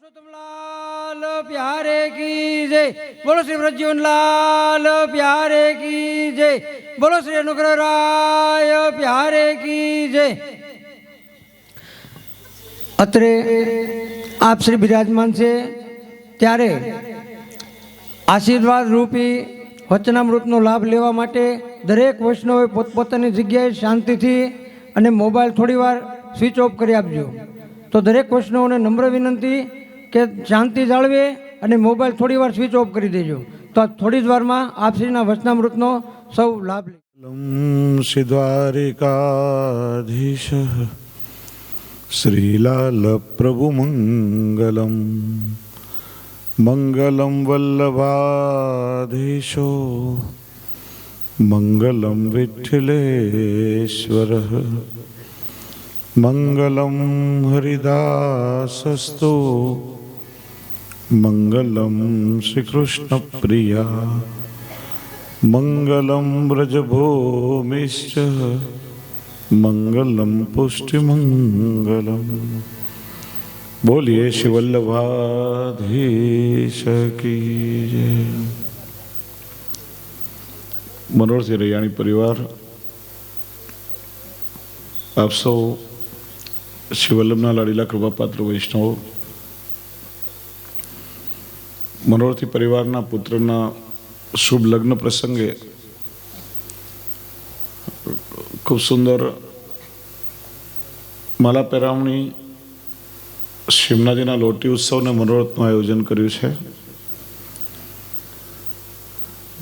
पुरुषोत्तम लाल प्यारे की जय। बोलो श्री व्रजजीवन लाल प्यारे की जय। बोलो श्री अनुग्रह राय प्यारे की जय। અત્રે આપ શ્રી બિરાજમાન છે ત્યારે આશીર્વાદ રૂપી વચનામૃતનો લાભ લેવા માટે દરેક વૈષ્ણવે પોતપોતાની જગ્યાએ શાંતિથી અને મોબાઈલ થોડીવાર સ્વિચ ઓફ કરી આપજો। તો દરેક વૈષ્ણવને નમ્ર વિનંતી કે શાંતિ જાળવે અને મોબાઈલ થોડીવાર સ્વિચ ઓફ કરી દેજો। તો થોડી જ વારમાં આપ શ્રીના વચનામૃતનો સૌ લાભ લે। શ્રી દ્વારિકાધીશ શ્રીલાલ પ્રભુ મંગલમ મંગલમ વલ્લભાધીશો મંગલમ વિઠ્ઠલેશ્વર મંગલમ હરિદાસસ્તુ મંગલમ શ્રી કૃષ્ણ પ્રિયા મંગલમ વ્રજભૂમિશ્ચ મંગલમ પુષ્ટિમંગલમ। બોલીએ શ્રી વલ્લભાધીશ કી જય। મનોહરસિંહ રૈયાણી પરિવાર આપ સૌ શ્રી વલ્લભના લાડીલા કૃપાપાત્ર વૈષ્ણવ મનોહરસિંહ પરિવારના પુત્રના શુભ લગ્ન પ્રસંગે ખૂબ સુંદર માલા પહેરામણી શિમનાજીના લોટી ઉત્સવને મનોરથનું આયોજન કર્યું છે।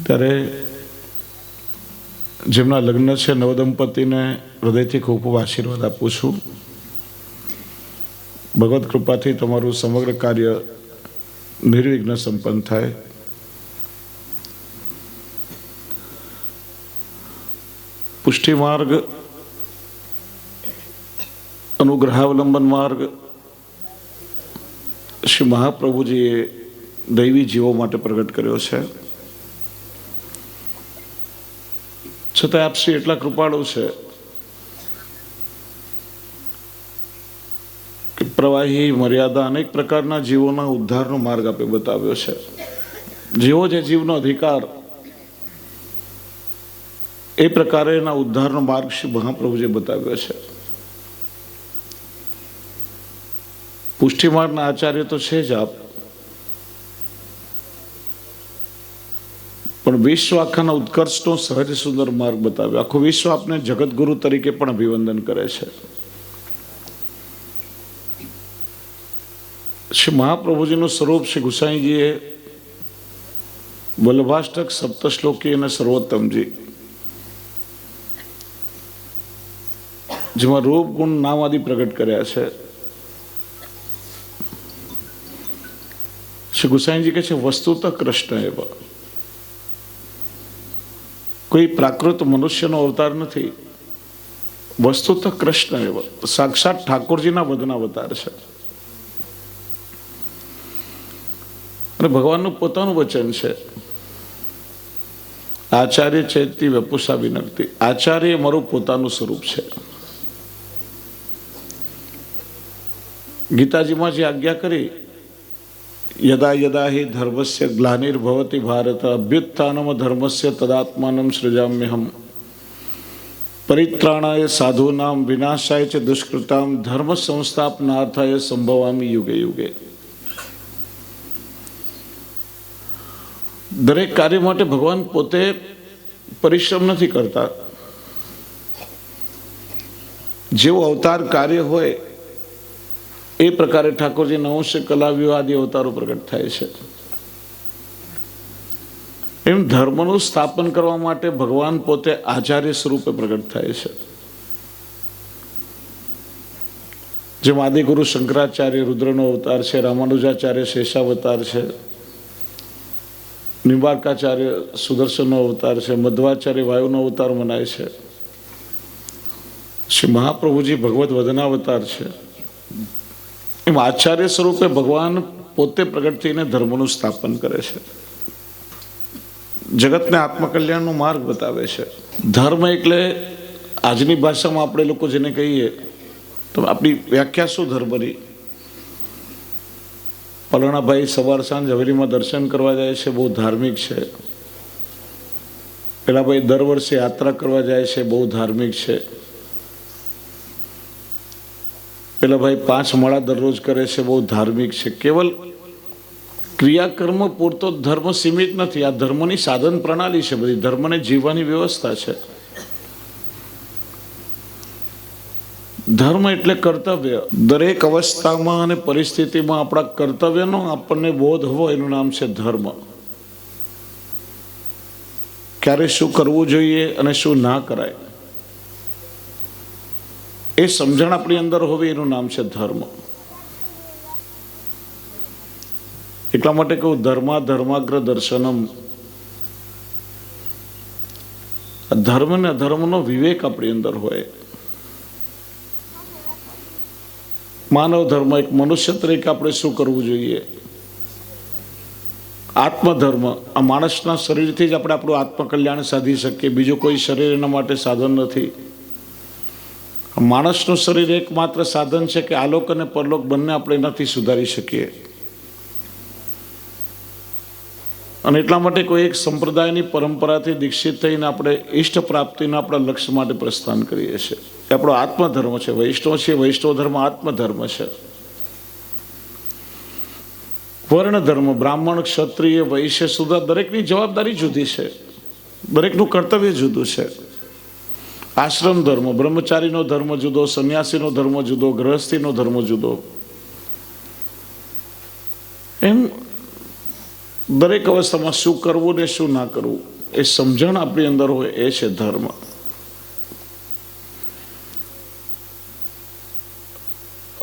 ત્યારે જેમના લગ્ન છે નવદંપતિને હૃદયથી ખૂબ ખૂબ આશીર્વાદ આપું છું। ભગવત કૃપાથી તમારું સમગ્ર કાર્ય નિર્વિઘ્ન સંપન્ન થાય। પુષ્ટિ માર્ગ અનુગ્રહાવલંબન માર્ગ શ્રી મહાપ્રભુજીએ દૈવી જીવો માટે પ્રગટ કર્યો છે। છતાં આપ શ્રી એટલા કૃપાળુ છે કે પ્રવાહી મર્યાદા અનેક પ્રકારના જીવોના ઉદ્ધારનો માર્ગ આપે બતાવ્યો છે। જીવો જે જીવનો અધિકાર એ પ્રકારે એના ઉદ્ધારનો માર્ગ શ્રી મહાપ્રભુજીએ બતાવ્યો છે। પુષ્ટિ માર્ગના આચાર્ય તો છે જ આપ, પણ વિશ્વ આખાના ઉત્કર્ષનો સહજ સુંદર માર્ગ બતાવ્યો। આખું વિશ્વ આપને જગતગુરુ તરીકે પણ અભિવંદન કરે છે। શ્રી મહાપ્રભુજીનું સ્વરૂપ શ્રી ગુસાઈજીએ વલ્લભાષ્ટક સપ્તશ્લોકી અને સર્વોત્તમજી જેમાં રૂપ ગુણ નામ આદિ પ્રગટ કર્યા છે। શ્રી ગુસાઈજી કહે છે વસ્તુતઃ કૃષ્ણ એવા, કોઈ પ્રાકૃત મનુષ્યનો અવતાર નથી, વસ્તુતઃ કૃષ્ણ એવા સાક્ષાત ઠાકોરજીના વધના અવતાર છે। અને ભગવાનનું પોતાનું વચન છે આચાર્ય ચૈતી વપુષા વિનક્તિ, આચાર્ય મારું પોતાનું સ્વરૂપ છે। ગીતાજીમાં જે આજ્ઞા કરી યદા યદા હિ ધર્મસ્ય ગ્લાનિર્ભવતિ ભારત અભ્યુત્થાનમ ધર્મસ્ય તદાત્માનમ સૃજામ્યહમ પરિત્રાણાય સાધૂનામ વિનાશાય ચ દુષ્કૃતામ ધર્મ સંસ્થાપનાર્થાય સંભવામિ યુગે યુગે। દરેક કાર્ય માટે ભગવાન પોતે પરિશ્રમ નથી કરતા, જેવો અવતાર કાર્ય હોય એ પ્રકારે ઠાકોરજી નવંશ કલાવ્યો આદિ અવતારો પ્રગટ થાય છે। એમ ધર્મનું સ્થાપન કરવા માટે ભગવાન પોતે આચાર્ય સ્વરૂપે પ્રગટ થાય છે। જેમ આદિગુરુ શંકરાચાર્ય રુદ્રનો અવતાર છે, રામાનુજાચાર્ય શેષાવતાર છે, નિંબાર્કાચાર્ય સુદર્શનનો અવતાર છે, મધ્વાચાર્ય વાયુનો અવતાર મનાય છે, શ્રી મહાપ્રભુજી ભગવત વદનાવતાર છે। એમ આચાર્ય સ્વરૂપે ભગવાન પોતે પ્રગટ થઈને ધર્મનું સ્થાપન કરે છે, જગતને આત્મકલ્યાણનો માર્ગ બતાવે છે। ધર્મ એટલે આજની ભાષામાં આપણે લોકો જેને કહીએ તો આપણી વ્યાખ્યા શું ધર્મની? પલણાભાઈ સવાર સાંજ હવેલીમાં દર્શન કરવા જાય છે, બહુ ધાર્મિક છે. પેલા ભાઈ દર વર્ષે યાત્રા કરવા જાય છે, બહુ ધાર્મિક છે. પેલા ભાઈ 5 માળા દરરોજ કરે છે, બહુ ધાર્મિક છે. કેવલ ક્રિયાકર્મ પૂરતો ધર્મ સીમિત નથી. આ ધર્મની સાધન પ્રણાલી છે, બધી ધર્મને જીવવાની વ્યવસ્થા છે. ધર્મ એટલે કર્તવ્ય. દરેક અવસ્થામાં અને પરિસ્થિતિમાં આપણા કર્તવ્યનો આપણને બોધ હોય, એનું નામ છે ધર્મ. ક્યારે શું કરવું જોઈએ અને શું ના કરાય, એ સમજણ આપણી અંદર હોવી, એનું નામ છે ધર્મ. એટલા માટે કહું, ધર્માગ્ર દર્શનમ. ધર્મ ને અધર્મનો વિવેક આપણી અંદર હોય. માનવ ધર્મ, એક મનુષ્ય તરીકે આપણે શું કરવું જોઈએ. આત્મધર્મ, આ માણસના શરીરથી જ આપણે આપણું આત્મકલ્યાણ સાધી શકીએ. બીજું કોઈ શરીર એના માટે સાધન નથી. માણસનું શરીર એકમાત્ર સાધન છે કે આલોક અને પરલોક બંને આપણે એનાથી સુધારી શકીએ. અને એટલા માટે કોઈ એક સંપ્રદાયની પરંપરાથી દીક્ષિત થઈને આપણે ઈષ્ટ પ્રાપ્તિના આપણા લક્ષ્ય માટે પ્રસ્થાન કરીએ છીએ. એ આપણો આત્મધર્મ છે. વૈષ્ણવ છે, વૈષ્ણવ ધર્મ આત્મધર્મ છે. વર્ણ ધર્મ, બ્રાહ્મણ, ક્ષત્રિય, વૈશ્ય, શૂદ્ર, દરેકની જવાબદારી જુદી છે, દરેકનું કર્તવ્ય જુદું છે. આશ્રમ ધર્મ, બ્રહ્મચારીનો ધર્મ જુદો, સંન્યાસીનો ધર્મ જુદો, ગૃહસ્થીનો ધર્મ જુદો. એમ દરેક અવસ્થામાં શું કરવું ને શું ના કરવું, એ સમજણ આપણી અંદર હોય, એ છે ધર્મ.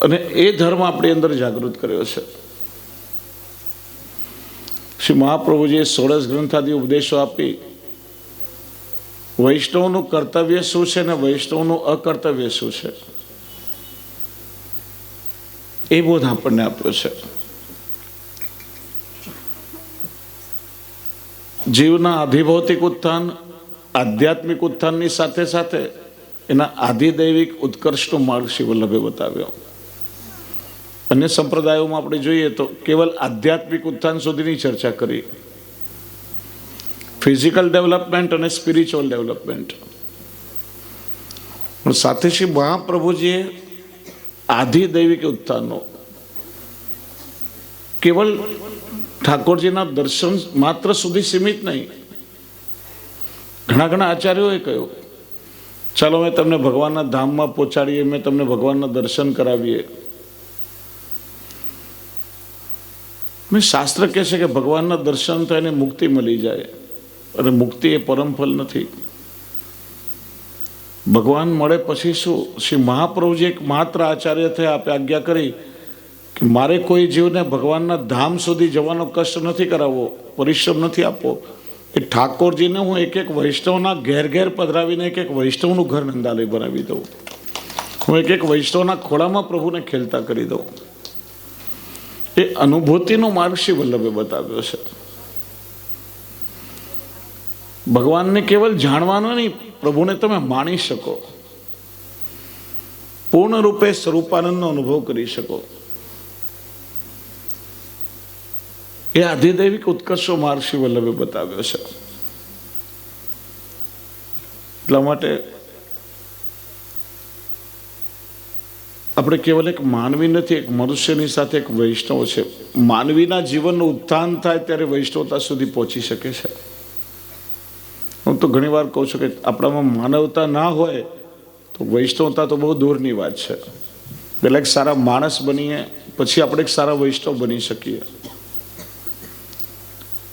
અને એ ધર્મ આપણી અંદર જાગૃત કર્યો છે. શ્રી મહાપ્રભુજીએ 16 ગ્રંથાદી ઉપદેશો આપી. વૈષ્ણવનું કર્તવ્ય શું છે ને વૈષ્ણવનું અકર્તવ્ય શું છે, એ બોધ આપણને આપ્યો છે. જીવના આધિભૌતિક ઉત્થાન, આધ્યાત્મિક ઉત્થાનની સાથે સાથે એના આધિદૈવિક ઉત્કર્ષનો માર્ગ શ્રી વલ્લભે બતાવ્યો. અન્ય સંપ્રદાયોમાં આપણે જોઈએ તો કેવલ આધ્યાત્મિક ઉત્થાન સુધીની ચર્ચા કરી, ફિઝિકલ ડેવલપમેન્ટ અને સ્પિરિચ્યુઅલ ડેવલપમેન્ટ. પણ સાથે શ્રી મહાપ્રભુજીએ આધિદૈવિક ઉત્થાનનો, કેવલ ઠાકોરજીના દર્શન માત્ર સુધી સીમિત નહીં. ઘણા આચાર્યોએ કહ્યું, ચાલો મેં તમને ભગવાનના ધામમાં પહોંચાડીએ, મેં તમને ભગવાનના દર્શન કરાવીએ. મેં શાસ્ત્ર કહે છે કે ભગવાનના દર્શન થાય એને મુક્તિ મળી જાય, અને મુક્તિ એ પરમ ફલ નથી. ભગવાન મળે પછી શું? શ્રી મહાપ્રભુજી એક માત્ર આચાર્ય થયા, આપે આજ્ઞા કરી કે મારે કોઈ જીવને ભગવાનના ધામ સુધી જવાનો કષ્ટ નથી કરાવવો, પરિશ્રમ નથી આપવો. એ ઠાકોરજીને હું એક વૈષ્ણવના ઘેર પધરાવીને એક વૈષ્ણવનું ઘર નંદાલય બનાવી દઉં. હું એક વૈષ્ણવના ખોળામાં પ્રભુને ખેલતા કરી દઉં. એ અનુભૂતિનો માર્ગ શ્રી વલ્લભે બતાવ્યો છે. ભગવાનને કેવલ જાણવાનો નહીં, પ્રભુને તમે માણી શકો, પૂર્ણ રૂપે સ્વરૂપાનંદનો અનુભવ કરી શકો. એ આધિદૈવિક ઉત્કર્ષો માર્ગ શ્રી વલ્લભે બતાવ્યો છે. એટલા માટે આપણે કેવલ એક માનવી નથી, એક મનુષ્યની સાથે એક વૈષ્ણવ છે. માનવીના જીવનનું ઉત્થાન થાય ત્યારે વૈષ્ણવતા સુધી પહોંચી શકે છે. હું તો ઘણી વાર કહું છું કે આપણામાં માનવતા ના હોય તો વૈષ્ણવતા તો બહુ દૂરની વાત છે. પહેલાં એક સારા માણસ બનીએ, પછી આપણે એક સારા વૈષ્ણવ બની શકીએ,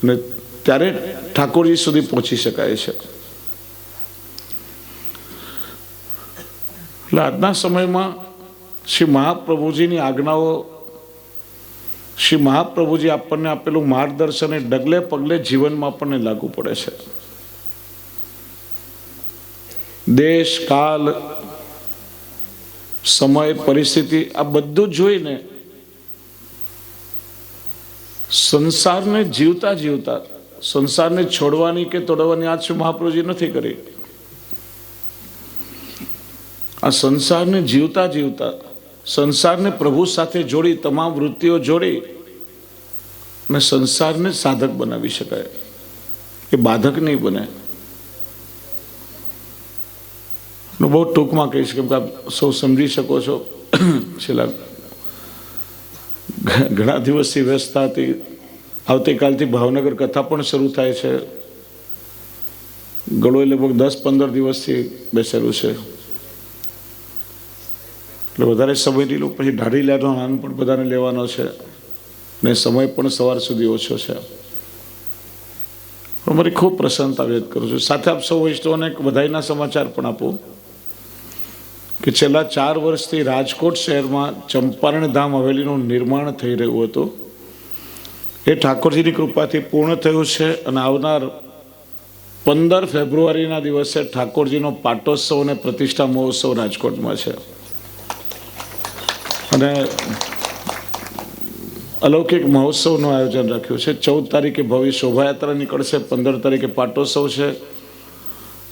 અને ત્યારે ઠાકોરજી સુધી પહોંચી શકાય છે. એટલે આજના સમયમાં શ્રી મહાપ્રભુજીની આજ્ઞાઓ, શ્રી મહાપ્રભુજી આપણને આપેલું માર્ગદર્શન એ ડગલે પગલે જીવનમાં આપણને લાગુ પડે છે. દેશ, કાલ, સમય, પરિસ્થિતિ, આ બધું જોઈને સંસારને જીવતા સંસારને છોડવાની કે તોડવાની આજ શ્રી મહાપ્રભુજી નથી કરી. આ સંસારને જીવતા સંસારને પ્રભુ સાથે જોડી, તમામ વૃત્તિઓ જોડી અને સંસારને સાધક બનાવી શકાય, એ બાધક નહીં બને. હું બહુ ટૂંકમાં કહીશ, કેમ કે આપ સૌ સમજી શકો છો. છેલ્લા ઘણા દિવસથી વ્યસ્તતા હતી. આવતીકાલથી ભાવનગર કથા પણ શરૂ થાય છે. ગળોએ લગભગ 10-15 દિવસથી બેસેલું છે, એટલે વધારે સમય નહીં લઉં. પછી ઢાળી લેવાનો આનંદ પણ બધાને લેવાનો છે, ને સમય પણ સવાર સુધી ઓછો છે. પણ મારી ખૂબ પ્રસન્નતા વ્યક્ત કરું છું. સાથે આપ સૌ વૈષ્ણવોને એક બધાઈના સમાચાર પણ આપું કે છેલ્લા 4 વર્ષથી રાજકોટ શહેરમાં ચંપારણ ધામ હવેલીનું નિર્માણ થઈ રહ્યું હતું. એ ઠાકોરજીની કૃપાથી પૂર્ણ થયું છે, અને આવનાર 15 ફેબ્રુઆરીના દિવસે ઠાકોરજીનો પાટોત્સવ અને પ્રતિષ્ઠા મહોત્સવ રાજકોટમાં છે. અને અલૌકિક મહોત્સવનું આયોજન રાખ્યું છે. 14 તારીખે ભવ્ય શોભાયાત્રા નીકળશે, 15 તારીખે પાટોત્સવ છે,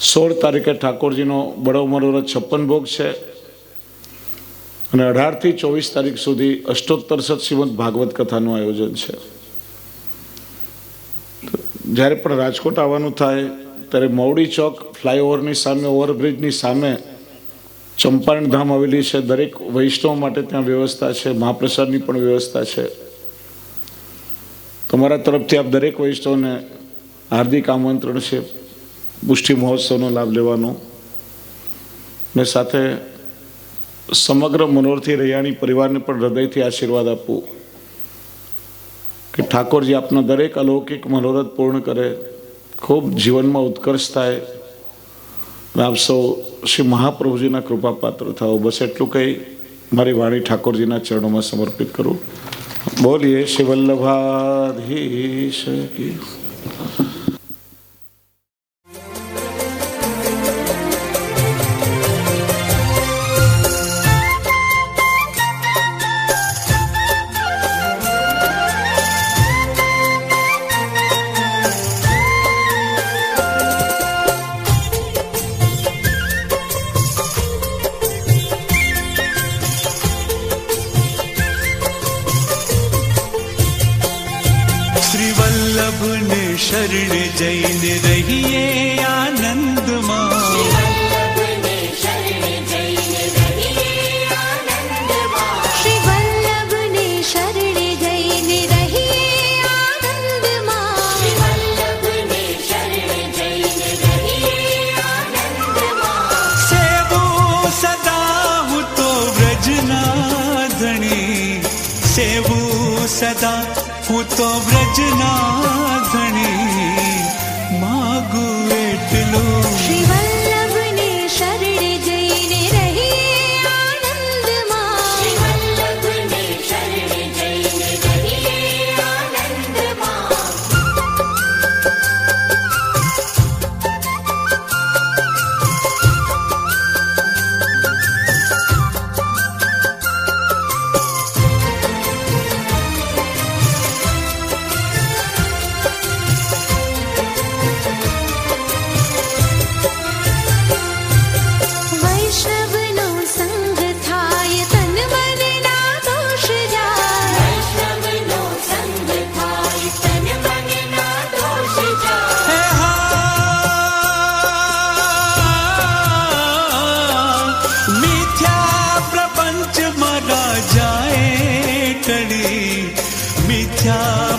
16 તારીખે ઠાકોરજીનો બળો મનોરથ 56 ભોગ છે, અને 18 થી 24 તારીખ સુધી અષ્ટોત્તર શ્રીમદ ભાગવત કથાનું આયોજન છે. જ્યારે પણ રાજકોટ આવવાનું થાય ત્યારે મવડી ચોક ફ્લાયઓવરની સામે, ઓવરબ્રિજની સામે ચંપારણ ધામ આવેલી છે. દરેક વૈષ્ણવ માટે ત્યાં વ્યવસ્થા છે, મહાપ્રસાદની પણ વ્યવસ્થા છે. તમારા તરફથી આપ દરેક વૈષ્ણવને હાર્દિક આમંત્રણ છે પુષ્ટિ મહોત્સવનો લાભ લેવાનો. ને સાથે સમગ્ર મનોરથી રૈયાણી પરિવારને પણ હૃદયથી આશીર્વાદ આપવું કે ઠાકોરજી આપનો દરેક અલૌકિક મનોરથ પૂર્ણ કરે, ખૂબ જીવનમાં ઉત્કર્ષ થાય, અને આપ સૌ શ્રી મહાપ્રભુજીના કૃપાપાત્ર થાઓ. બસ એટલું કહી મારી વાણી ઠાકોરજીના ચરણોમાં સમર્પિત કરું. બોલીએ શ્રી વલ્લભાધીશ કી. शरण जैन रहिए आनंद मां. श्री वल्लभ ने शरण जैन रहिए आनंद मां. श्री वल्लभ ने शरण जैन रहिए आनंद मां. सेवो सदा हूँ तो व्रजना धनी, सेवो सदा हूँ तो व्रजना मागु एटलू. श्री वल्लभ ने शरण जैन रहिए आनंद मां. श्री वल्लभ ने शरण जैन रहिए आनंद मां.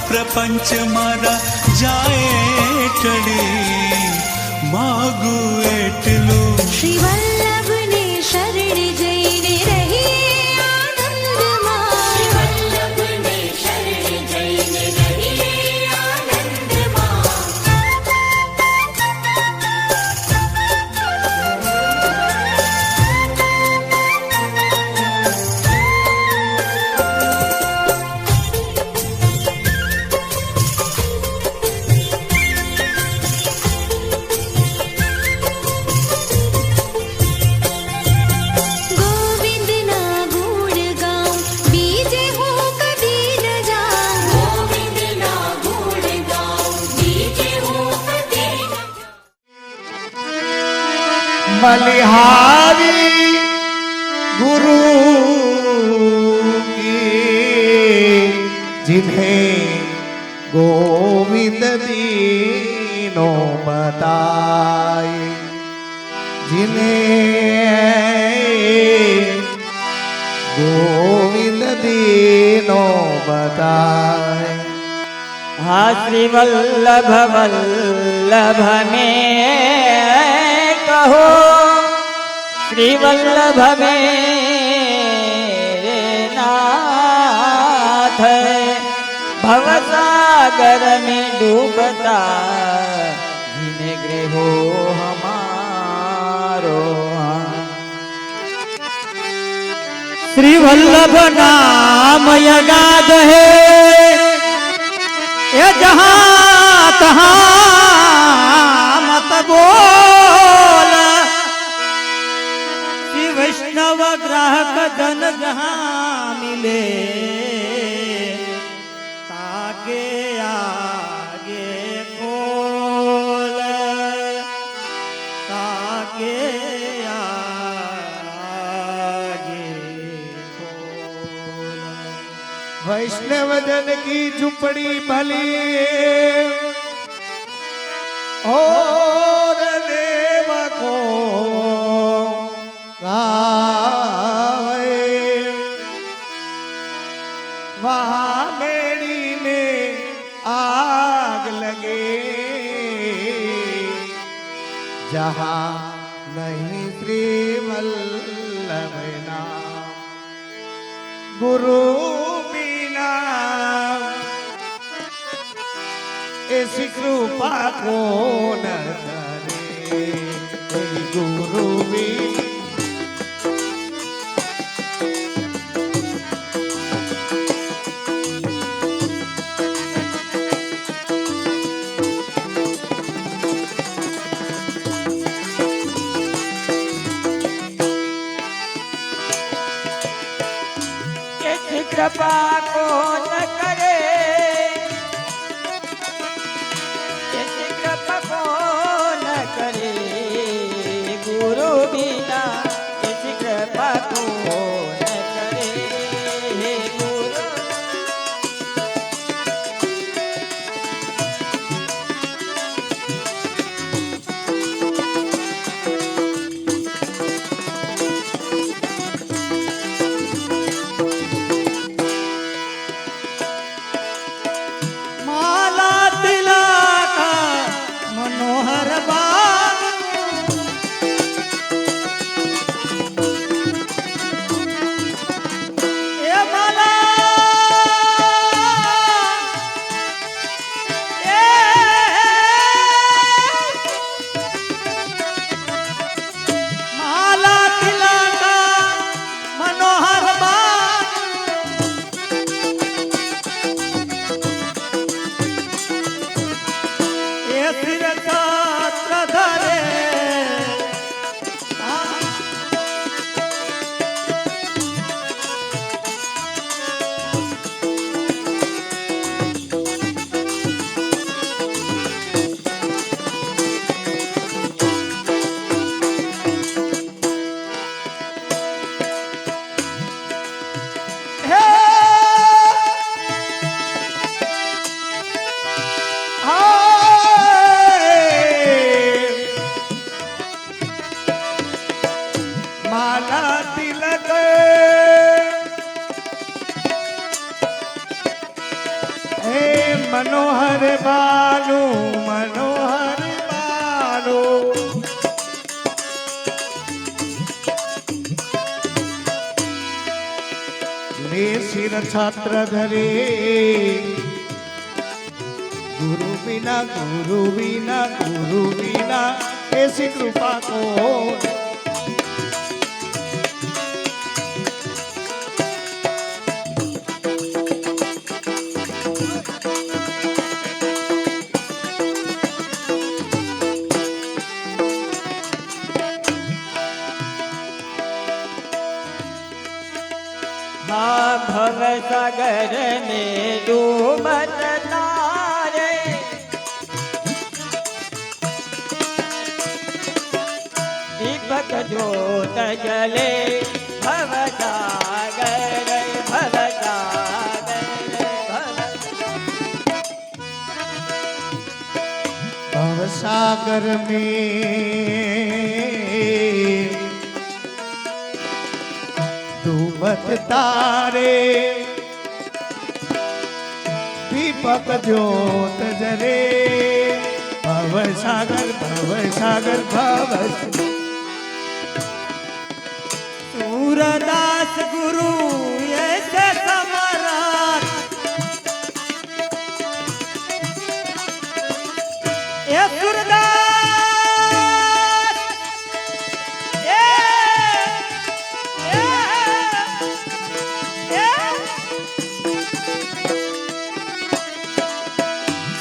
प्रपंच मारा जाए टड़ी, मागु एटलू. श्री वल्लभ ने शरण जैन रहिए आनंद मां. श्री वल्लभ ने शरण जैन रहिए आनंद मां. बलिहारी गुरु की जिन्हें ગોવિંદ દીનો બતાય जिने गोविंद दीनो बताए। हाँ श्री वल्लभ वल्लभ में कहो श्री वल्लभ मेरे नाथ भवसागर में डूबता जिन्हें गृहो हमारो श्री वल्लभ नाम यगाद है ये जहाँ तहाँ मत बोल श्री वैष्णव ग्राहक जन जहाँ मिले ताके आगे खोल ताके वैष्णव जन की झुपड़ी भली और देव को गावे वहाँ मेरी में आग लगे जहाँ नहीं श्री वल्लभ नाम गुरु ऐसी कृपा को न करे गुरु भी ऐसी कृपा को न करे गुरु बिना किसी कृपा को न करे हे गुरु माला तिलका मनोहर बाग ये माला माला तिलका मनोहर बाग ये सिर छात्र धरे माला तिलक हे मनोहर बालू मनोहर बालू ले सिर छात्र धरे गुरु बिना गुरु बिना गुरु बिना ऐसी कृपा को हाँ भव सागर में डूबत तारे दीपक ज्योत जले भव सागर भव सागर भव सागर में धूमत तारे दीपक ज्योत जरे भव सागर भव सागर भव सूरदास गुरु ऐसे समराट ये सूरदास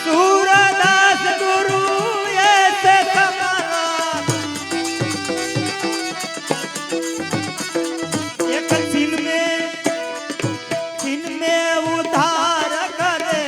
सूरदास गुरु ऐसे समराट एक छिन में उधार करे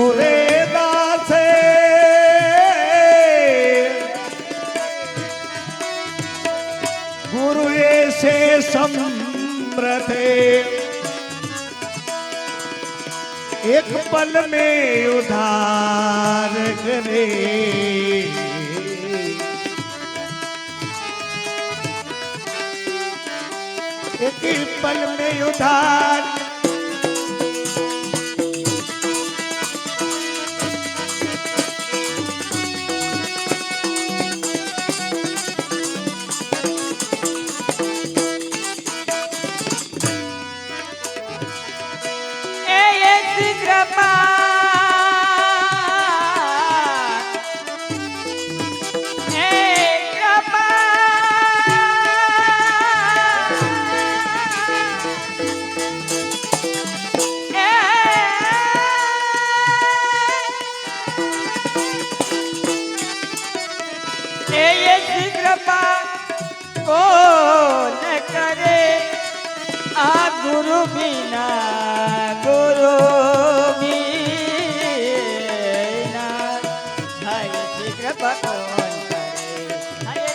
सूरेदास गुरु ऐसे समृथे एक पल में उधार करे एक ही पल में उधार कौन करे आ गुरु बिना गुरु बिना हय कृपा कौन करे हय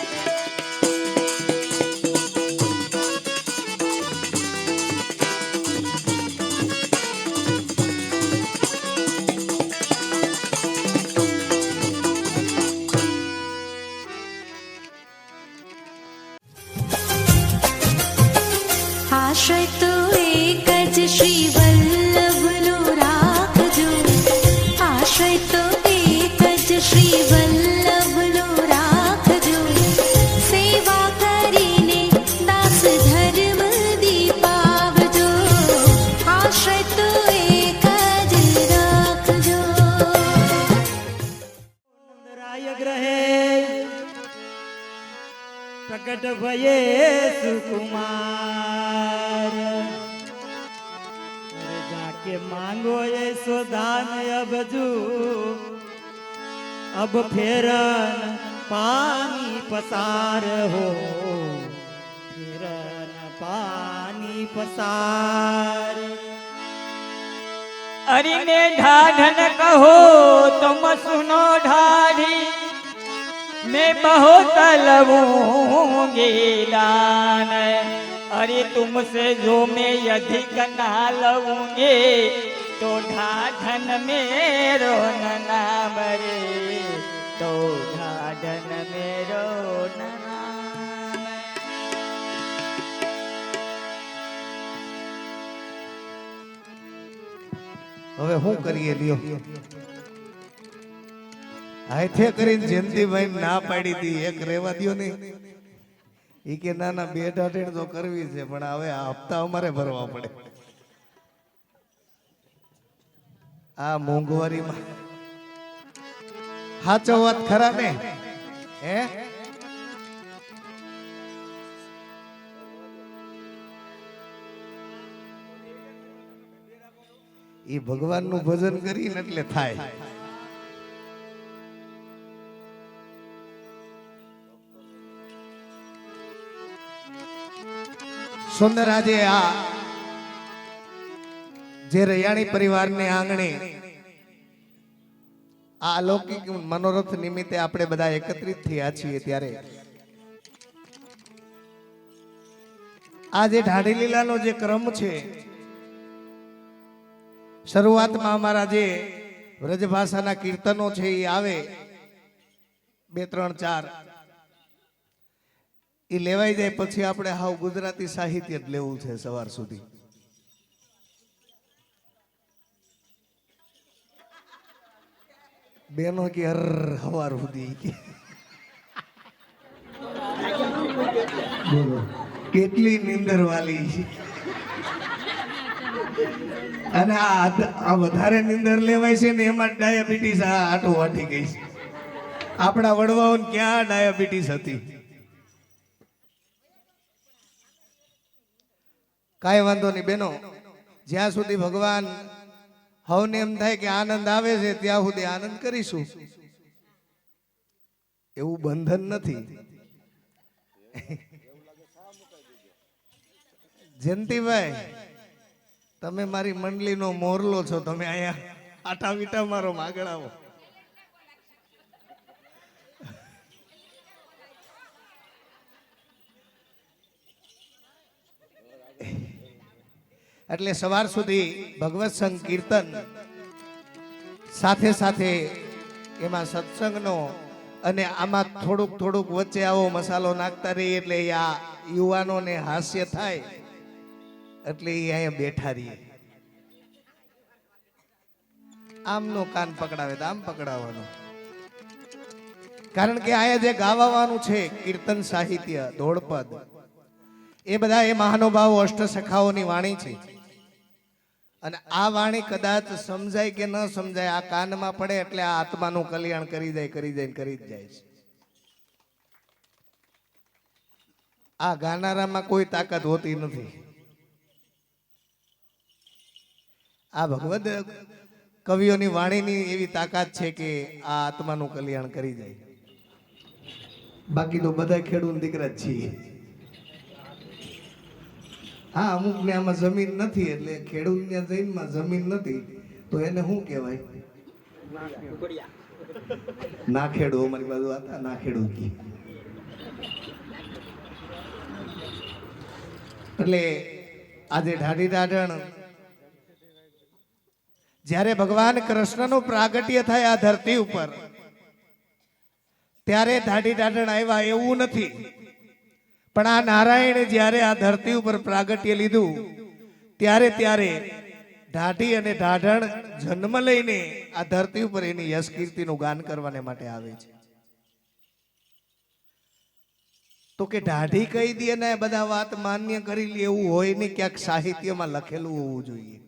આશ્રય તો એક જ શ્રી વલ્લભનો રાખજો આશ્રય તો એક જ શ્રી વલ્લભનો રાખજો સેવા કરીને દાસ ધર્મ દીપાવજો આશ્રય તો એક જ રાખજો રાય ગ્રહે પ્રગટ ભયે સુકુમાર जाके मांगो ये सुदान अबजू अब फेरन पानी पसार हो फेरन पानी पसार अरे ने ढाढन कहो तुम सुनो ढाढ़ी मैं बहुत लवूंगी दान अरे तुमसे जो मैं अधिक ना लऊंगे तो ढाढन मेरो नाम रे तो ढाढन मेरो नाम હવે શું કરીએ લ્યો હાથે કરીને જયંતિભાઈ ના પાડી દી એક રહેવા દ્યો ને ઈ કે ના ના બે ઢાઢેણ તો કરવી છે પણ હવે આ હપ્તા અમારે ભરવા પડે આ મોંઘવારીમાં સાચો વાત ખરા ને હે એ ભગવાનનું ભજન કરીને એટલે થાય. સુંદર આજે આ જે રૈયાણી પરિવારને આંગણે આ અલૌકિક મનોરથ નિમિત્તે આપણે બધા એકત્રિત થયા છીએ ત્યારે આ જે ઢાઢી લીલાનો જે ક્રમ છે, શરૂઆતમાં અમારા જે વ્રજભાષાના કીર્તનો છે એ આવે 2 3 4 એ લેવાઈ જાય પછી આપણે હાવ ગુજરાતી સાહિત્ય જ લેવું છે સવાર સુધી. બેનો કે હર હવાર સુધી બોલો કેટલી નિંદર વાલી છે. અને આ વધારે નિંદર લેવાય છે ને એમાં ડાયાબિટીસ આટો વાટી ગઈ છે. આપણા વડવાઓને ક્યાં ડાયાબિટીસ હતી? કાંઈ વાંધો નહીં બેનો, જ્યાં સુધી ભગવાન હવને એમ થાય કે આનંદ આવે છે ત્યાં સુધી આનંદ કરીશું. એવું બંધન નથી. જયંતિભાઈ, તમે મારી મંડળીનો મોરલો છો, તમે અહીંયા આટા વીટા મારો આગળ આવો. એટલે સવાર સુધી ભગવત સંકીર્તન સાથે સાથે એમાં સત્સંગનો અને આમાં થોડુંક થોડુંક વચ્ચે આવો મસાલો નાખતા રહીએ એટલે આ યુવાનોને હાસ્ય થાય એટલે એ અહીંયા બેઠા રહીએ. આમનો કાન પકડાવે તો આમ પકડાવવાનો. કારણ કે અહીંયા જે ગાવાનું છે કીર્તન સાહિત્ય ધોળપદ એ બધા એ મહાનુભાવો અષ્ટસખાઓની વાણી છે. અને આ વાણી કદાચ સમજાય કે ન સમજાય, આ કાનમાં પડે એટલે આ આત્માનું કલ્યાણ કરી જાય કરી જ જાય છે. આ ગાનારામાં કોઈ તાકાત હોતી નથી. આ ભગવદ કવિઓની વાણીની એવી તાકાત છે કે આ આત્માનું કલ્યાણ કરી જાય. બાકી તો બધા ખેડૂત દીકરા જ છીએ. હા, અમુક ને આમાં જમીન નથી એટલે ખેડૂત ને જૈનમાં જમીન નથી તો એને શું કહેવાય? ના ખેડૂ. અમારી બાજુ હતા ના ખેડૂત. એટલે આજે ઢાઢી ઢાઢણ જ્યારે ભગવાન કૃષ્ણનું પ્રાગટ્ય થાય આ ધરતી ઉપર ત્યારે ઢાઢી ઢાઢણ આવ્યા એવું નથી. પણ આ નારાયણે જ્યારે આ ધરતી ઉપર પ્રાગટ્ય લીધું ત્યારે ઢાઢી અને ઢાઢણ જન્મ લઈને આ ધરતી ઉપર એની યશ કીર્તિનું ગાન કરવાને માટે આવે છે. તો કે ઢાઢી કહી દે ને બધા વાત માન્ય કરી લે એવું હોય નહીં. ક્યાંક સાહિત્યમાં લખેલું હોવું જોઈએ,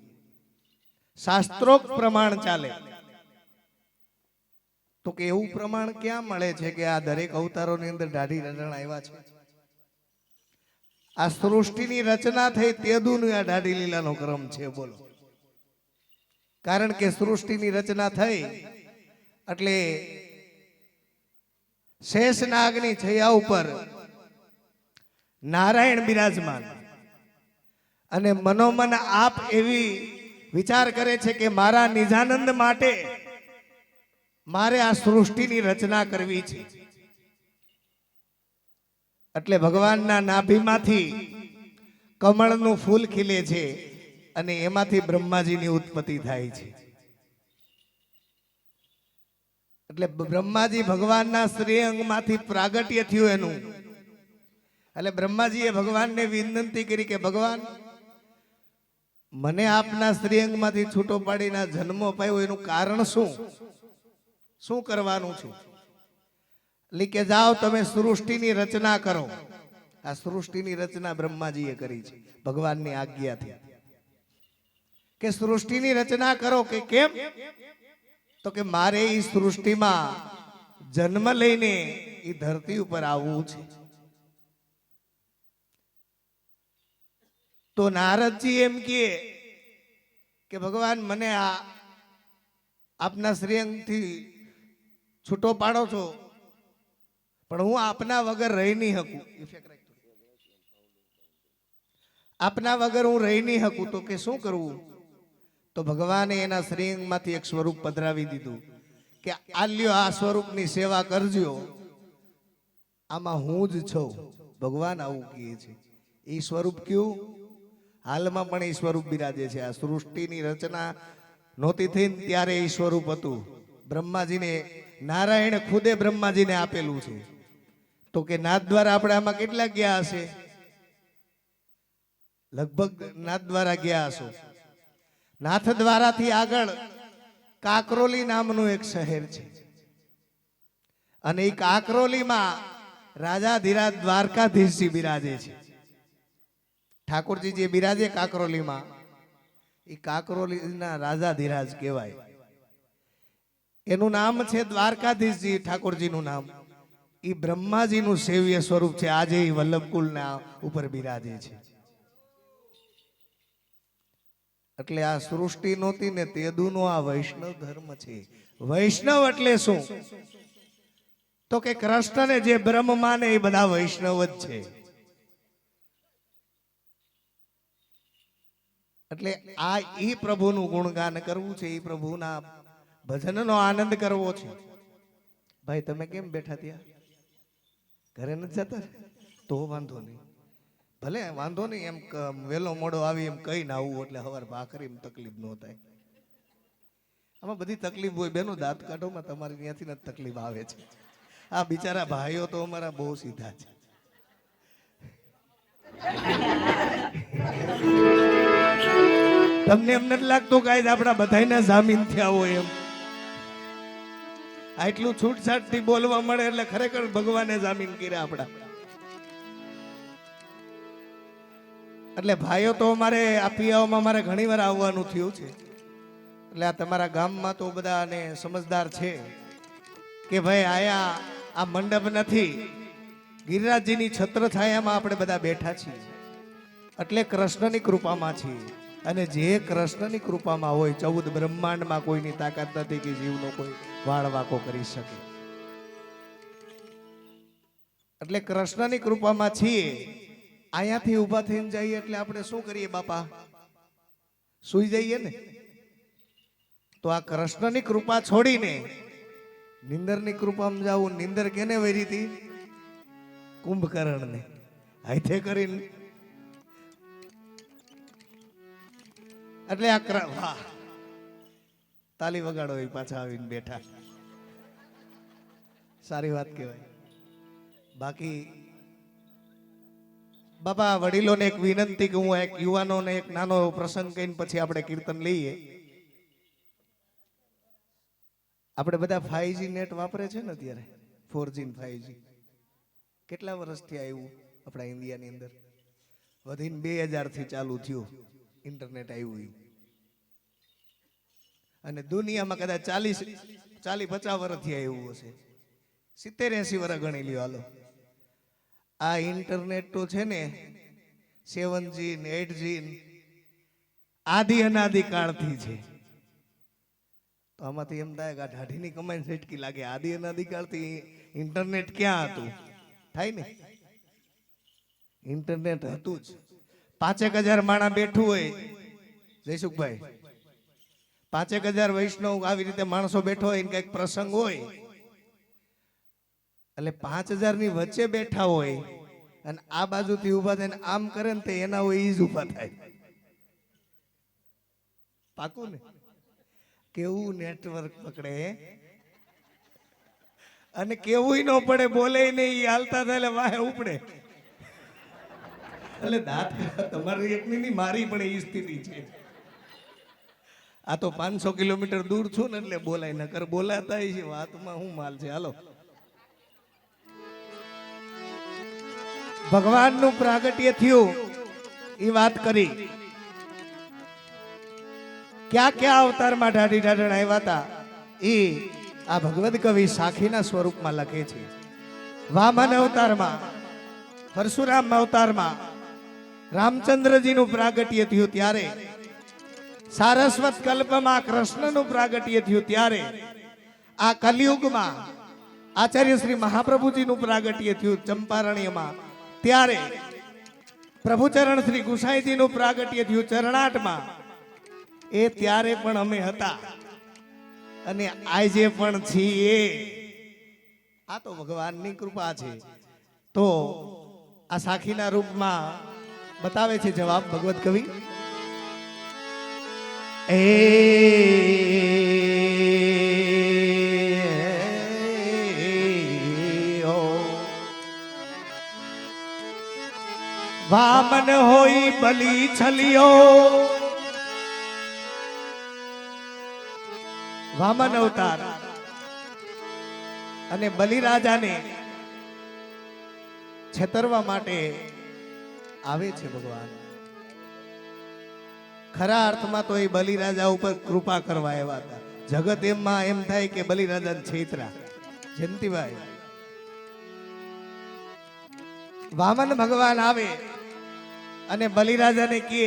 શાસ્ત્રોક્ત પ્રમાણ ચાલે. તો કે એવું પ્રમાણ ક્યાં મળે છે કે આ દરેક અવતારોની અંદર ઢાઢી ઢાઢણ આવ્યા છે? આ સૃષ્ટિની રચના થઈ તેદુનું આ ઢાઢી લીલાનો ક્રમ છે. બોલો, કારણ કે સૃષ્ટિની રચના થઈ એટલે શેષનાગની છૈયા ઉપર નારાયણ બિરાજમાન અને મનોમન આપ એવી વિચાર કરે છે કે મારા નિજાનંદ માટે મારે આ સૃષ્ટિની રચના કરવી છે. એટલે ભગવાનના નાભીમાંથી કમળનું ફૂલ ખીલે છે અને એમાંથી બ્રહ્માજીની ઉત્પત્તિ થાય છે. એટલે બ્રહ્માજી ભગવાનના શ્રી અંગમાંથી પ્રાગટ્ય થયું એનું. એટલે બ્રહ્માજીએ ભગવાનને વિનંતી કરી કે ભગવાન, મને આપના શ્રી અંગમાંથી છૂટો પાડીને જન્મ અપાયો એનું કારણ શું કરવાનું છું? કે જાઓ તમે સૃષ્ટિની રચના કરો. આ સૃષ્ટિની રચના બ્રહ્માજીએ કરી છે ભગવાનની આજ્ઞાથી. કે સૃષ્ટિની રચના કરો. કે કેમ? તો કે મારે એ સૃષ્ટિમાં જન્મ લઈને એ ધરતી ઉપર આવવું છે. તો નારદજી એમ કે કે ભગવાન મને આ આપના શ્રીઅંગથી છૂટો પાડો છો, પણ હું આપના વગર રહી નહીં શકું. આપના વગર હું રહી નહીં શકું, તો કે શું કરવું? તો ભગવાને એના શ્રીઅંગમાંથી એક સ્વરૂપ પધરાવી દીધું કે આલ્યો આ સ્વરૂપની સેવા કરજો, આમાં હું જ છું. ભગવાન આવું કહે છે. એ સ્વરૂપ કયું? હાલમાં પણ એ સ્વરૂપ બિરાજે છે. આ સૃષ્ટિની રચના નહોતી થઈ ત્યારે એ સ્વરૂપ હતું. બ્રહ્માજીને, નારાયણ ખુદે બ્રહ્માજીને આપેલું છે. તો કે નાદ દ્વારા આપણે આમાં કેટલા ગયા હશે? લગભગ નાદ દ્વારા ગયા હશો. નાથ દ્વારાથી આગળ કાકરોલી નામનું એક શહેર છે, અને એ કાકરોલીમાં રાજાધીરાજ દ્વારકાધીશજી બિરાજે છે. ઠાકોરજી જે બિરાજે કાકરોલીમાં, એ કાકરોલીના રાજાધીરાજ કહેવાય. એનું નામ છે દ્વારકાધીશજી. ઠાકોરજીનું નામ એ બ્રહ્માજીનું સેવ્ય સ્વરૂપ છે. આજે એ વલ્લભકુલના ઉપર બિરાજે છે. એટલે આ સૃષ્ટિ નહોતી ને તેદુનો આ વૈષ્ણવ ધર્મ છે. વૈષ્ણવ એટલે શું? તો કે કૃષ્ણને જે બ્રહ્મ માને એ બધા વૈષ્ણવ જ છે. એટલે આ ઈ પ્રભુનું ગુણગાન કરવું છે, ઈ પ્રભુના ભજનનો આનંદ કરવો છે. ભાઈ તમે કેમ બેઠા ત્યાં? ઘરે નથી જતા? તો વાંધો નહીં, ભલે વાંધો નહીં. એમ વેલો મોડો આવી એમ કઈ ના આવું એટલે હવાર ભાખરી તકલીફ ન થાય. આમાં બધી તકલીફ હોય બેનો, દાંત કાઢોમાં તમારી ત્યાંથી જ તકલીફ આવે છે. આ બિચારા ભાઈઓ તો અમારા બહુ સીધા છે. તમને એમ નથી લાગતું કે આપણા બધાના જામીન થયા હોય એમ? આટલું છૂટછાટ થી બોલવા મળે એટલે ખરેખર ભગવાને જામીન કર્યા આપણા. એટલે ભાઈઓ તો અમારે આ પિયાઓમાં મારે ઘણી વાર આવવાનું થયું છે. એટલે આ તમારા ગામમાં તો બધા ને સમજદાર છે કે ભાઈ આયા આ મંડપ નથી, ગિરિરાજજીની છત્ર છાયામાં આપણે બધા બેઠા છીએ. એટલે કૃષ્ણની કૃપામાં છીએ. અને જે કૃષ્ણની કૃપામાં હોય, 14 બ્રહ્માંડમાં કોઈની તાકાત નથી કે જીવનો કોઈ વાળ વાંકો કરી શકે. એટલે કૃષ્ણની કૃપામાં છીએ. અહીંયાથી ઊભા થઈને જઈએ એટલે આપણે શું કરીએ બાપા? સુઈ જઈએ ને. તો આ કૃષ્ણની કૃપા છોડીને નિંદરની કૃપામાં જાવું. નિંદર કેને વરી હતી? કુંભકર્ણને. હાથે કરીને. એટલે આ વાહ, તાલી વગાડો. એ પાછા આવીને બેઠા. સારી વાત કહેવાય. બાકી બાપા વડીલોને એક વિનંતી કે હું એક યુવાનોને એક નાનો પ્રસંગ કહીને પછી આપણે કીર્તન લઈએ. આપણે બધા 5G નેટ વાપરે છે ને અત્યારે, 4G ને 5G. કેટલા વર્ષથી આવ્યું આપણા ઇન્ડિયાની અંદર? વધીને 2000 થી ચાલુ થયું ઇન્ટરનેટ આવ્યું. અને દુનિયામાં કદાચ 40-50 વર્ષથી આવ્યું હશે. 70-80 વર્ષ ગણી લ્યો. હાલો, આ ઇન્ટરનેટ તો છે ને 7G ને 8G આદિ અનાદિ કાળથી છે. તો આમાંથી એમ થાય કે આ ઢાઢીની કમાઈ ઝટકી લાગે. આદિ અનાદિ કાળથી ઇન્ટરનેટ ક્યાં હતું? થાય ને, ઇન્ટરનેટ હતું જ. 5,000 માણા બેઠું હોય જયસુખભાઈ, 5,000 વૈષ્ણવ આવી રીતે માણસો બેઠો હોય ને કઈક પ્રસંગ હોય, એટલે 5,000 ની વચ્ચે બેઠા હોય અને આ બાજુથી ઉભા થઈને આમ કરે ને તે એના હોય ઈ જ ઉભા થાય. પાકું ને? કેવું નેટવર્ક પકડે અને કેવું ન પડે, બોલે નહીં, હાલતા થાય એટલે વાહે ઉપડે. એટલે દાંત તમારી એકની નહીં, મારી પણ એ સ્થિતિ છે. આ તો 500 કિલોમીટર દૂર છું ને એટલે બોલાય, નકર બોલાતા છે. વાતમાં શું માલ છે? હાલો, ભગવાનનું પ્રાગટ્ય થયું એ વાત કરી. ક્યાં ક્યાં અવતારમાં ઢાઢી ઢાઢણ આવ્યા હતા એ આ ભગવદ કવિ સાખીના સ્વરૂપમાં લખે છે. વામન અવતારમાં, પરશુરામ અવતારમાં રામચંદ્રજીનું પ્રાગટ્ય થયું ત્યારે સારસ્વત કલ્પમાં કૃષ્ણનું પ્રાગટ્ય થયું ત્યારે આ કલિયુગમાં આચાર્ય શ્રી મહાપ્રભુજીનું પ્રાગટ્ય થયું ચંપારણ્યમાં, ત્યારે પ્રભુચરણ શ્રી ગુસાઈજીનું પ્રાગટ્ય થયું ચરણાટમાં. એ ત્યારે પણ અમે હતા અને આજે પણ છીએ. આ તો ભગવાનની કૃપા છે. તો આ સાખીના રૂપમાં બતાવે છે જવાબ ભગવત કવિ. વામન હોઈ બલી છલિયો, વામન અવતાર અને બલિરાજાને છેતરવા માટે આવે છે ભગવાન. ખરા અર્થમાં તો એ બલિરાજા ઉપર કૃપા કરવા આવ્યા હતા. જગત એમમાં એમ થાય કે બલિરાજાને છેતરા. જયંતિભાઈ, વામન ભગવાન આવે અને બલિરાજાને કહે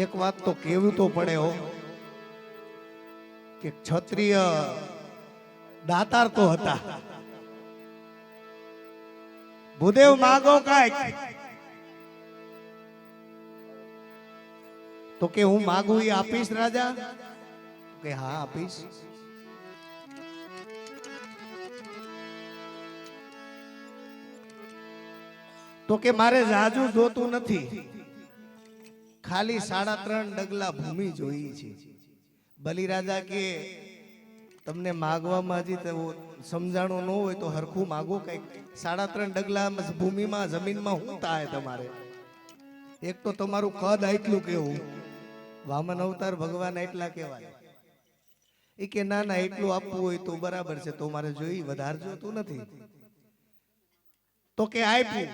એક વાત તો કેવું તો પડે હો કે ક્ષત્રિય દાતાર તો હતા. ભૂદેવ માગો કાંઈક, તો કે હું માગું એ આપીશ રાજા? કે હા આપીશ. તો કે મારે જાજુ જોતું નથી, ખાલી 3.5 ડગલા ભૂમિ જોઈ છે. બલિરાજા કે તમને માગવામાં હજી તો સમજાણું ન હોય તો હરખું માગો. કઈક 3.5 ડગલા ભૂમિમાં જમીનમાં શું થાય તમારે? એક તો તમારું કદ આટલું કેવું, વામન અવતાર ભગવાન એટલા કહેવાય. એ કે ના ના એટલું આપવું હોય તો બરાબર છે, તો મારે જોઈ, વધારે જોતું નથી. તો કે આપ્યું.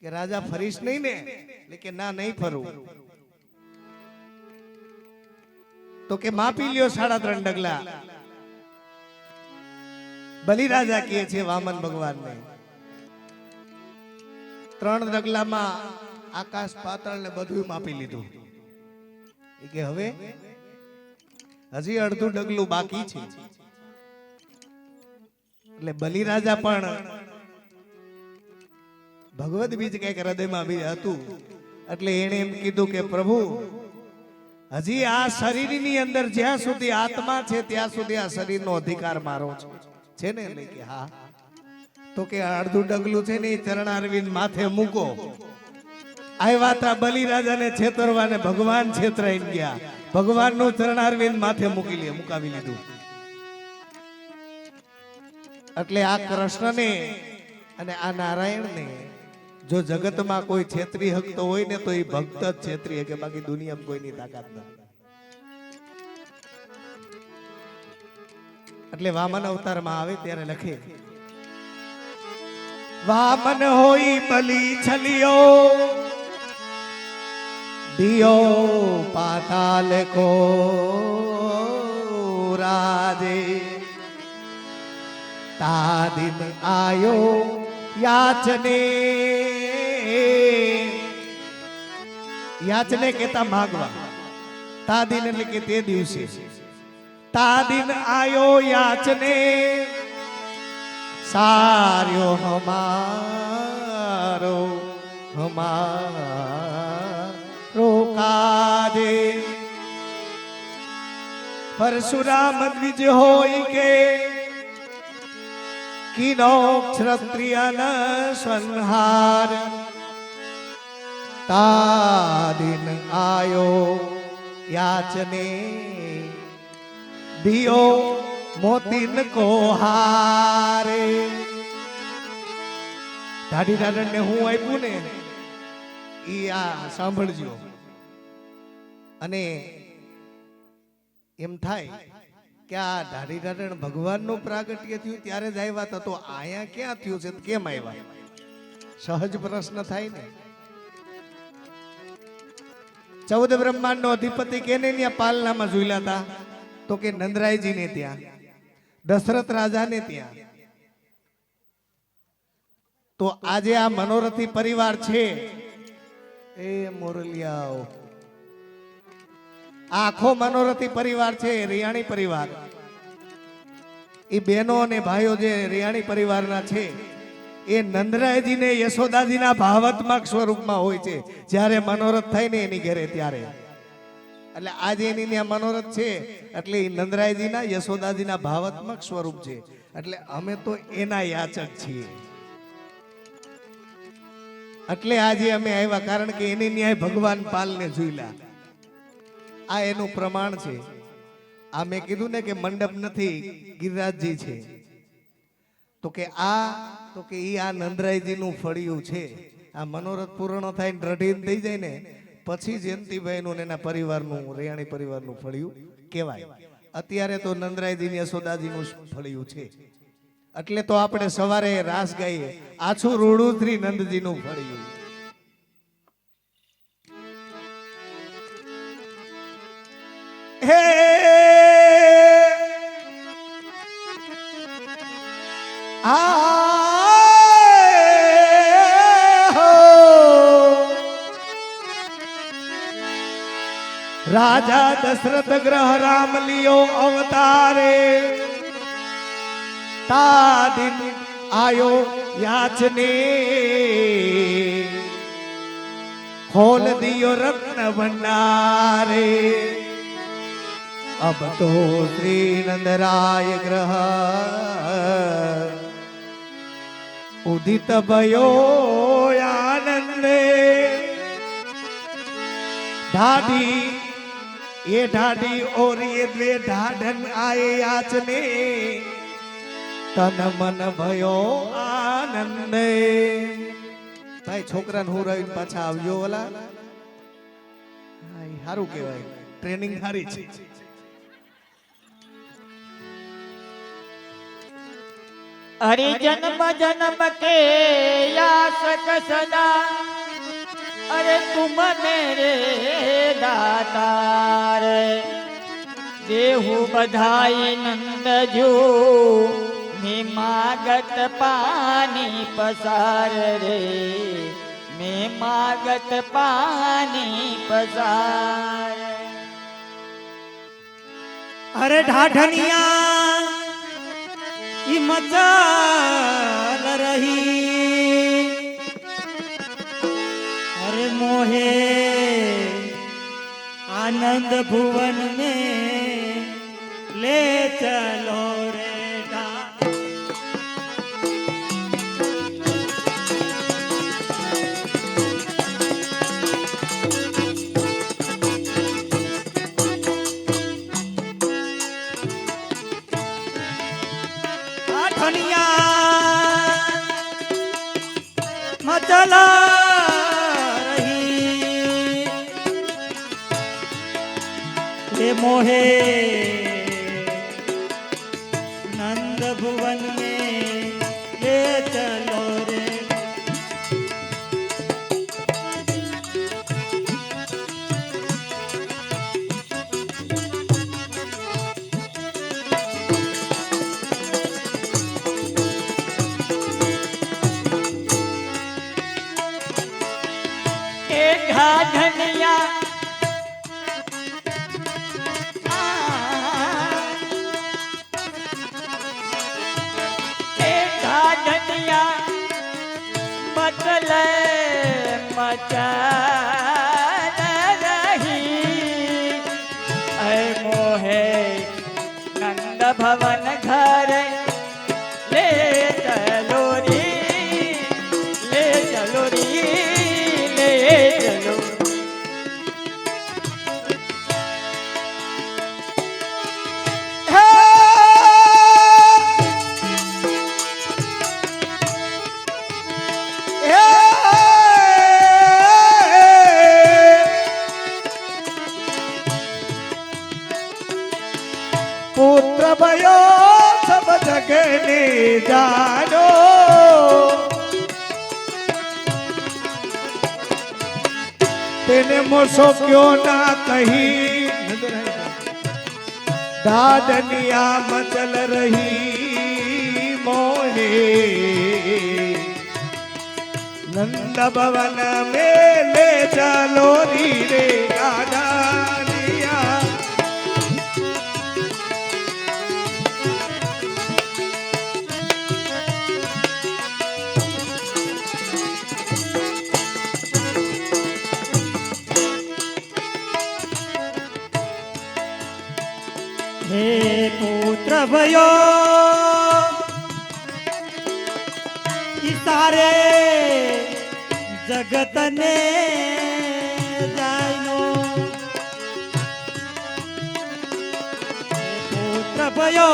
કે રાજા ફરીશ નહીં ને? એટલે કે ના નહીં ફરું. તો કે માપી લ્યો 3.5 ડગલા. બલિરાજા કહે છે વામન ભગવાનને 3 ડગલામાં આકાશ પાતાળ ને બધું માપી લીધું. એ કે હવે હજી અડધું ડગલું બાકી છે. એટલે બલિરાજા પણ ભગવત બીજ કઈક હૃદયમાં બી હતું. એટલે એને એમ કીધું કે પ્રભુ હજી આ શરીરની અંદર જ્યાં સુધી આત્મા છે ત્યાં સુધી આ શરીરનો અધિકાર મારો છે ને? એટલે કે હા. તો કે અડધું ડગલું છે ને ચરણારવિંદ માથે મૂકો. આવ્યા હતા બલિરાજાને છેતરવાને, ભગવાન છેતરાઈ ગયા. ભગવાનનું ચરણારવિંદ માથે મુકાવી લીધું. એટલે આ કૃષ્ણને અને આ નારાયણને જો જગતમાં કોઈ છેતરી હકતો હોય ને તો એ ભક્ત જ છેતરી હકે, બાકી દુનિયામાં કોઈની તાકાત નથી. એટલે વામન અવતારમાં આવે ત્યારે લખે વામન હોઈ બલી છલિયો, દિયો પાતાલ કો રાજે, તાદિન આયો યાચને. યાચને કેતા માગવા, તાદિન એટલે કે તે દિવસે. તાદિન આયો યાચને, સાર્યો હમારો કાજે. પરશુરામ દ્વિજ હોય કે કિનો ક્ષત્રિયન સંહાર, તાદિન આયો યાચને, દિયો મોતીન કો હારે. ઢાઢી ઢાઢણ ને હું આપ્યું ને ઈ આ સાંભળજો. અને એમ થાય કે આ ઢાઢી ઢાઢણ ભગવાનનું પ્રાગટ્ય થયું ત્યારે જ આવ્યા હતા, તો આયા ક્યાં થયું છે, કેમ આવ્યા? સહજ પ્રશ્ન થાય ને. 14 બ્રહ્માંડ નો અધિપતિ કેને ત્યાં પાલનામાં ઝૂલ્યા હતા? તો કે નંદરાયજી ને ત્યાં, દશરથ રાજા ને ત્યાં. તો આજે આ મનોરથી પરિવાર છે એ મોરલિયાઓ, આખો મનોરથી પરિવાર છે, રિયાણી પરિવાર, એ બહેનો અને ભાઈઓ જે રિયાણી પરિવારના છે એ નંદરાયજી ને યશોદાજીના ભાવાત્મક સ્વરૂપમાં હોય છે. જ્યારે મનોરથ થાય ને એની ઘરે ત્યારે, એટલે આજે એની ત્યાં મનોરથ છે એટલે એ નંદરાયજીના યશોદાજીના ભાવાત્મક સ્વરૂપ છે. એટલે અમે તો એના યાચક છીએ. એટલે આજે અમે આવ્યા, કારણ કે એની ન્યાય ભગવાન પાલને જોઈલા. આ એનું પ્રમાણ છે. આ મેં કીધું ને કે મંડપ નથી, ગિરિરાજજી છે. તો કે ઈ આ નંદરાયજીનું ફળિયું છે. આ મનોરથ પૂર્ણ થાય ને રઢીને થઈ જાય ને પછી જયંતિભાઈનું ને એના પરિવારનું, રેયાણી પરિવારનું ફળિયું કહેવાય. અત્યારે તો નંદરાયજી યશોદાજીનું ફળિયું છે. એટલે તો આપણે સવારે રાસ ગાઈએ, આછું રૂડું શ્રી નંદજીનું ફળિયું. હે રાજા દશરથ ગ્રહ રામ લિયો અવતારે, તા દિન આયો યાચને, ખોલ દિયો રત્ન ભંડારે. अब तो श्री नंदराय ग्रह उदित भयो आनंदे. ढाडी ये ढाडी और ये द्वे ढाढन आए याचने, तन मन भयो आनंदे. भाई छोकरा હું રહીને પાછા આવજો. ઓલા સારું કહેવાય, ટ્રેનિંગ સારી છે. हरि जन्म जन्म के यासक सदा, अरे तुम मेरे दातार. देहु बधाई नंद जो मैं मागत पानी पसार रे, मैं मागत पानी पसार. अरे ढाढनिया मचाल रही, अरे मोहे आनंद भुवन में ले चलो रे. मचला रही ये मोहे नंद भुवन में ले चलो रे. धनिया धनिया मचल मचल रही, ऐ मोहे नंद भवन घर ले चलो री, ले चलो री, ले चलो. पुत्र भयो सब जगने जानो, तेने मोसो क्यों ना कही. ढाढनिया मचल रही मोहे नंद भवन में ले चलो री रे गाड़िया। હે પુત્ર ભયો ઈસારે જગતને જાયનો પુત્ર ભયો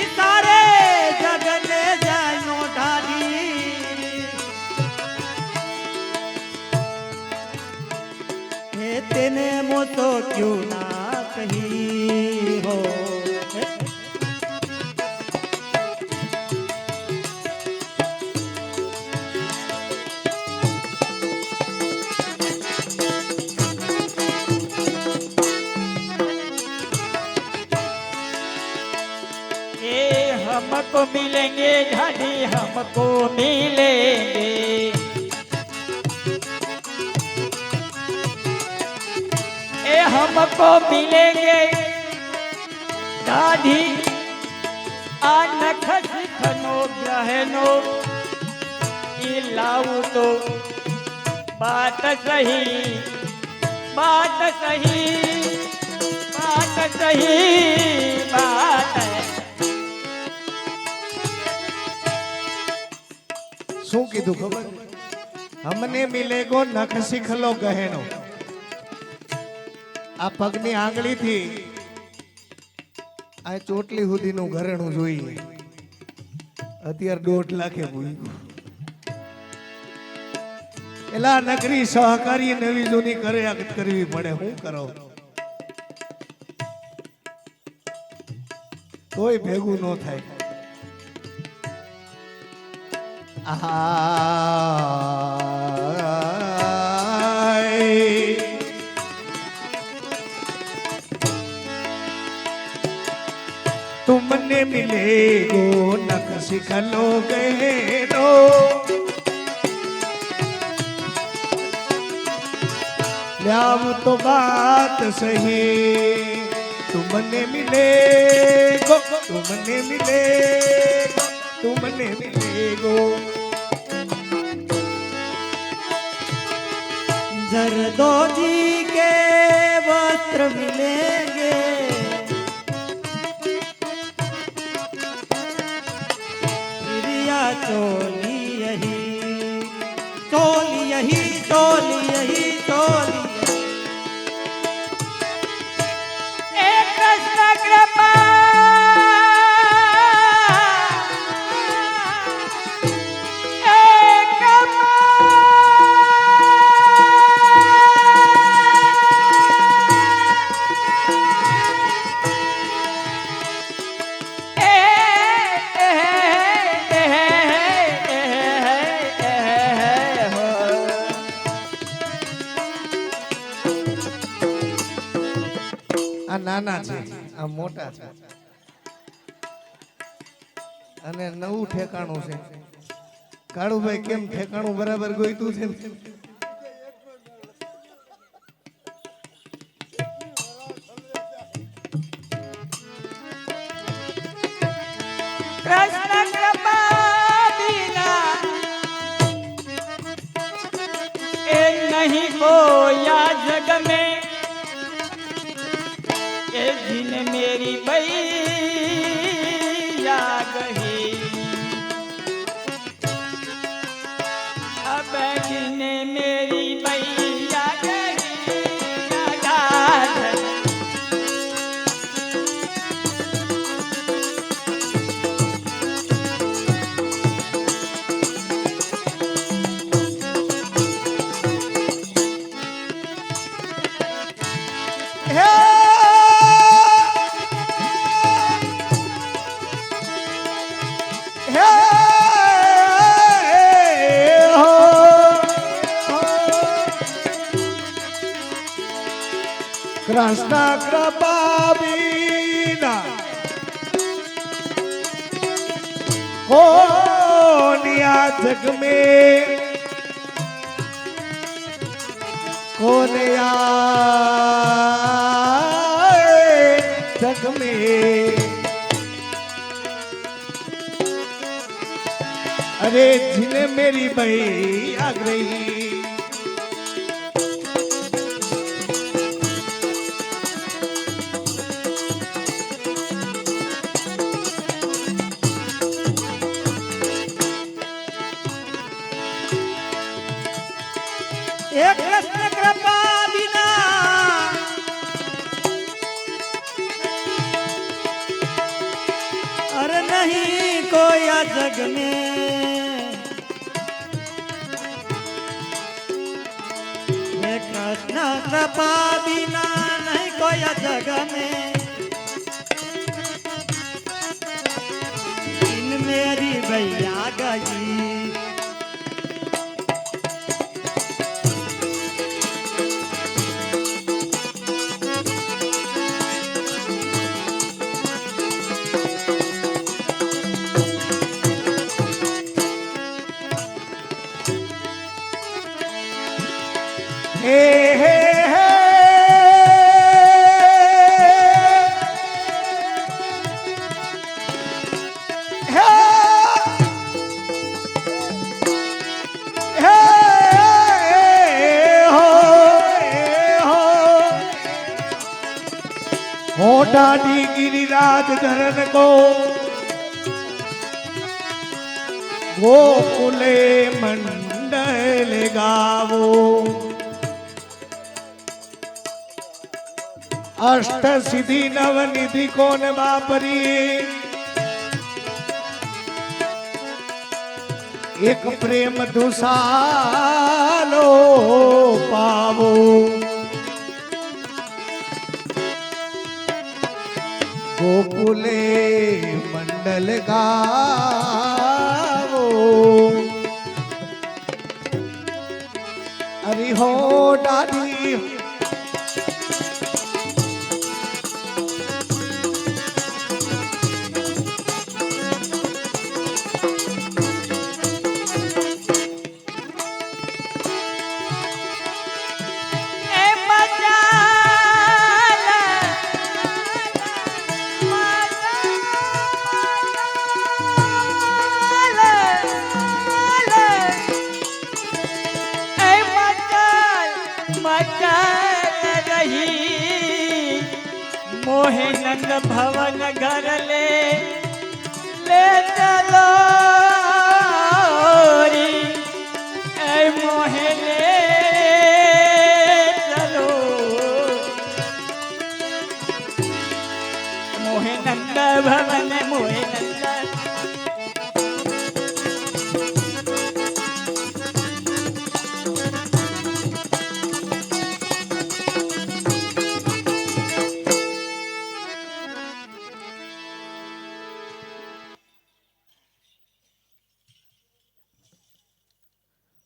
ઈસારે જગતને જાયનો ઢાડી हे तेने मोतो क्यों ना कही हो ये हमको मिलेंगे ढाडी हमको मिलेंगे हमको मिलेंगे दाढ़ी नख सिखनो बहनो लाऊ तो बात सही बात सही बात सही बात है। શું કીધું ખબર? અમને મિલેગો નખ શીખલો ગહેનો। આ પગની આંગળીથી આ ચોટલી સુધીનું ઘરેણું જોઈએ, અત્યારે 1.5 લાખે ભૂલ્યું। એલા નગરી સહકારી નવી જૂની કરે કરવી પડે, શું કરો તોય ભેગું ન થાય। तुमने मिलेगो नख सिखलो गहनो ल्याव तो बात सही। तुमने मिलेगो तुमने मिलेगो तुमने मिलेगो जरदोजी के वस्त्र मिलेंगे प्रिया चोली यही चोली यही चोली यही चोली एक कृष्ण कृपा નાના છે આ મોટા છે અને નવું ઠેકાણું છે। કાળુભાઈ કેમ ઠેકાણું બરાબર ગોઈતું છે? कृष्ण कृपा बिना ए नहीं कोया जग में ए दिन मेरी बैया गई अब दिन मेरी बैया गई કૃષ્ણ કૃપા વિના कोनिया जग में कोनिया जग में अरे जिन्हें मेरी बही आ गई एक कृष्ण कृपा बिना अरे नहीं कोई आ जग में एक कृष्ण कृपा बिना नहीं कोई आ जग में इन मेरी भैया गई हे हे हे हो डाडी गिरिराज धरन को गोकुले मंडल गावो अष्ट सिद्धि नव निधि कौन बापरी एक प्रेम दुसालो पावो गोकुले मंडल गावो अरे हो डाडी मोहे नंद भवन घर ले चलो री ऐ मोहे ले चलो मोहे नंद भवन मोहे नंद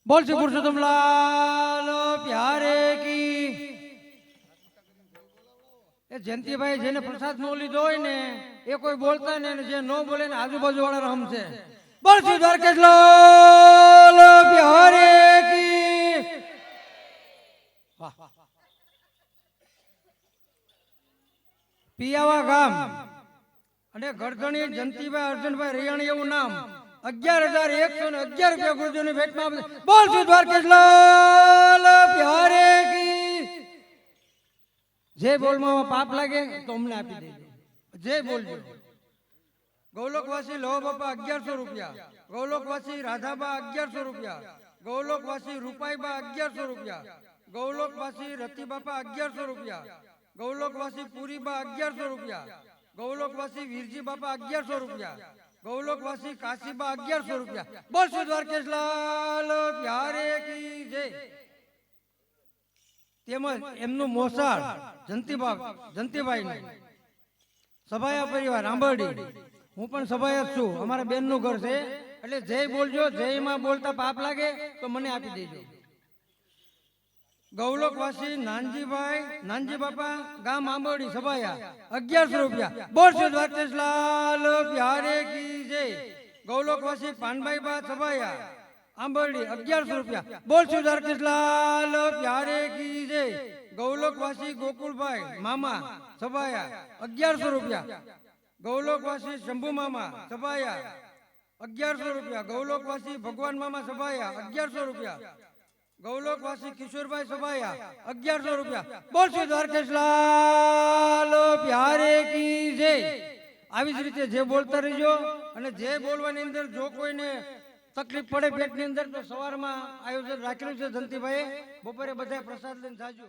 बोल श्री पुरुषोत्तम लाल प्यारे की એ જયંતિભાઈ જેને પ્રસાદ નો લીધો હોય ને એ કોઈ બોલતા ને જે નો બોલે ને આજુબાજુ વાળા રમશે. બોલ શ્રી દ્વારકેશ લાલ પ્યારે કી પિયાવા ગામ અને ગરધણી જયંતિભાઈ અર્જુનભાઈ રૈયાણી એવું નામ 11,111 રૂપિયા ગુરુજીની ભેટમાં આપે. બોલ શ્રી દ્વારકેશ લાલ પ્યારે કી જે બોલમાં પાપ લાગે તો અમને આપી દેજો. જે બોલજો. ગૌલોકવાસી લો બાપા 1100 રૂપિયા, ગૌલોકવાસી રાધાબા 1100 રૂપિયા, ગૌલોકવાસી રૂપાઈબા 1100 રૂપિયા, ગૌલોકવાસી રતિ બાપા 1100 રૂપિયા, ગૌલોકવાસી પુરીબા 1100 રૂપિયા, ગૌલોકવાસી વીરજી બાપા 1100 રૂપિયા, ગૌલોકવાસી કાશીબા 1100 રૂપિયા. બોલ શ્રી દ્વારકેશ લાલ પ્યારે કી જય. તેમજ એમનું મોસાળ જંતીભાઈ સભાયા પરિવાર આંબરડી, હું પણ સભાયા જ છું, અમારા બેનનું ઘર છે. એટલે જય બોલજો. જયમાં બોલતા પાપ લાગે તો મને આપી દેજો. ગૌલોકવાસી નાનજી બાપા ગામ આંબરડી સભાયા 1100 રૂપિયા. બોલ શ્રી દ્વારકેશ લાલ પ્યારે કી જય. ગૌલોકવાસી પાનભાઈ બા સભાયા આંબરડી 1100 રૂપિયા બોલ સુધાર કૃષ્ણલાલ પ્યારે કી જય ગૌલોકવાસી ગોકુળભાઈ મામા સભાયા 1100 રૂપિયા ગૌલોકવાસી શંભુ મામા સભાયા 1100 રૂપિયા ગૌલોકવાસી ભગવાન મામા સભાયા 1100 રૂપિયા ગૌલોકવાસી કિશોરભાઈ સભાયા 1100 રૂપિયા બોલ સુધાર કૃષ્ણલાલ પ્યારે કી જય આવી જ રીતે જે બોલતા રહીજો અને જે બોલવાની અંદર જો કોઈને તકલીફ પડે પેટની અંદર તો સવારમાં આયોજન રાખેલું છે ધનતીભાઈએ બપોરે બધા પ્રસાદ લઈને જાજો.